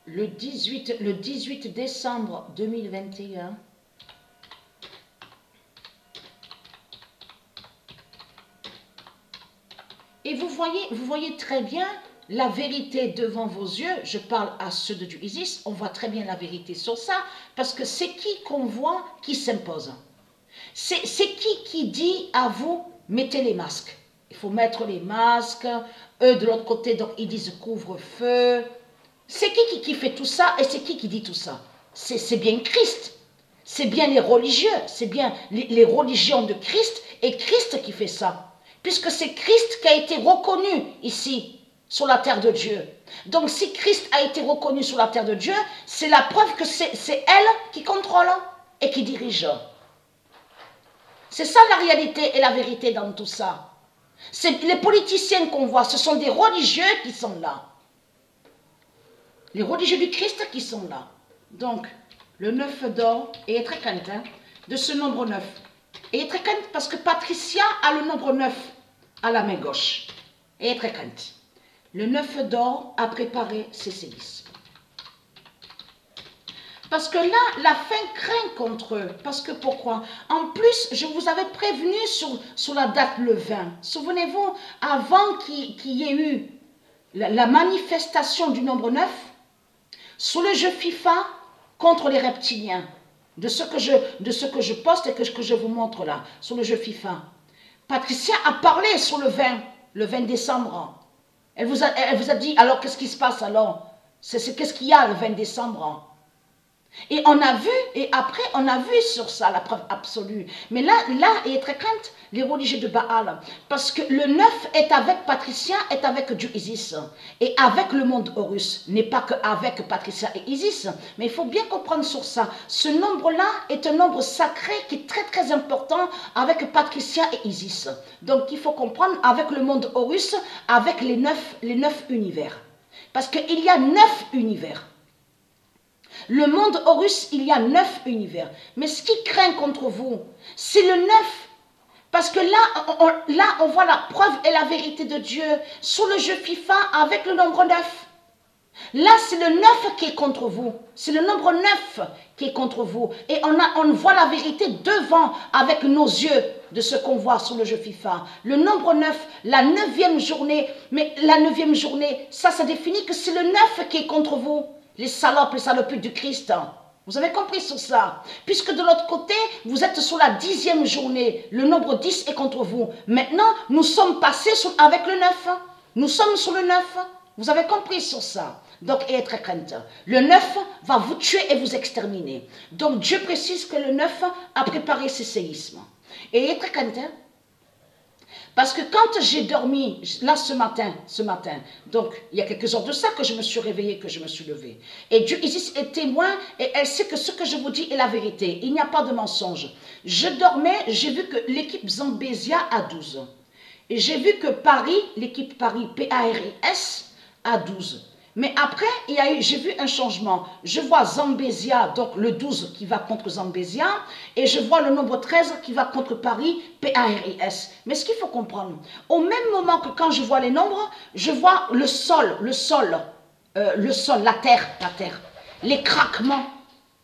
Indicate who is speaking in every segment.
Speaker 1: le 18 décembre 2021. Et vous voyez très bien la vérité devant vos yeux. Je parle à ceux de Isis, on voit très bien la vérité sur ça, parce que c'est qui qu'on voit qui s'impose. C'est qui dit à vous, mettez les masques. Il faut mettre les masques. Eux, de l'autre côté, donc ils disent couvre-feu. C'est qui fait tout ça et c'est qui dit tout ça? C'est bien Christ. C'est bien les religieux. C'est bien les religions de Christ et Christ qui fait ça. Puisque c'est Christ qui a été reconnu ici, sur la terre de Dieu. Donc si Christ a été reconnu sur la terre de Dieu, c'est la preuve que c'est elle qui contrôle et qui dirige. C'est ça la réalité et la vérité dans tout ça. C'est les politiciens qu'on voit, ce sont des religieux qui sont là. Les religieux du Christ qui sont là. Donc, le 9 d'or est très crainte de ce nombre 9. Et très crainte parce que Patricia a le nombre 9 à la main gauche. Et très crainte. Le 9 d'or a préparé ses séismes. Parce que là, la fin craint contre eux. Parce que pourquoi? En plus, je vous avais prévenu sur la date le 20. Souvenez-vous, avant qu'il y ait eu la manifestation du nombre 9, sur le jeu FIFA contre les reptiliens, de ce que je poste et que je vous montre là, sur le jeu FIFA. Patricia a parlé sur le 20 décembre. Elle vous a dit, alors qu'est-ce qui se passe alors? Qu'est-ce qu'il y a le 20 décembre? Et on a vu, et après on a vu sur ça la preuve absolue. Mais là, il est très crainte, les religieux de Baal. Parce que le 9 est avec Patricia, est avec Dieu Isis. Et avec le monde Horus, n'est pas qu'avec Patricia et Isis. Mais il faut bien comprendre sur ça. Ce nombre-là est un nombre sacré qui est très très important avec Patricia et Isis. Donc il faut comprendre avec le monde Horus, avec les 9 univers. Parce qu'il y a 9 univers. Le monde Horus, il y a 9 univers. Mais ce qui craint contre vous, c'est le 9. Parce que là, on voit la preuve et la vérité de Dieu sur le jeu FIFA avec le nombre 9. Là, c'est le 9 qui est contre vous. C'est le nombre 9 qui est contre vous. Et on voit la vérité devant avec nos yeux de ce qu'on voit sur le jeu FIFA. Le nombre 9, la 9e journée. Mais la 9e journée, ça définit que c'est le 9 qui est contre vous. Les salopes, les saloperies du Christ. Vous avez compris sur ça? Puisque de l'autre côté, vous êtes sur la 10e journée. Le nombre 10 est contre vous. Maintenant, nous sommes passés avec le 9. Nous sommes sur le 9. Vous avez compris sur ça? Donc, ayez très crainte. Le 9 va vous tuer et vous exterminer. Donc, Dieu précise que le 9 a préparé ses séismes. Et ayez très crainte. Parce que quand j'ai dormi, là ce matin, donc il y a quelques heures de ça que je me suis réveillée, que je me suis levée. Et Dieu Isis est témoin et elle sait que ce que je vous dis est la vérité. Il n'y a pas de mensonge. Je dormais, j'ai vu que l'équipe Zambésia a 12. Et j'ai vu que Paris, l'équipe Paris, PARIS, a 12. Mais après, j'ai vu un changement. Je vois Zambésia, donc le 12 qui va contre Zambésia, et je vois le nombre 13 qui va contre Paris, PARIS. Mais ce qu'il faut comprendre, au même moment que quand je vois les nombres, je vois le sol, la terre, les craquements.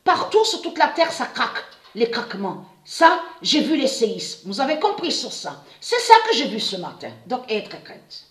Speaker 1: Partout sur toute la terre, ça craque, les craquements. Ça, j'ai vu les séismes. Vous avez compris sur ça. C'est ça que j'ai vu ce matin. Donc, ayez très crainte.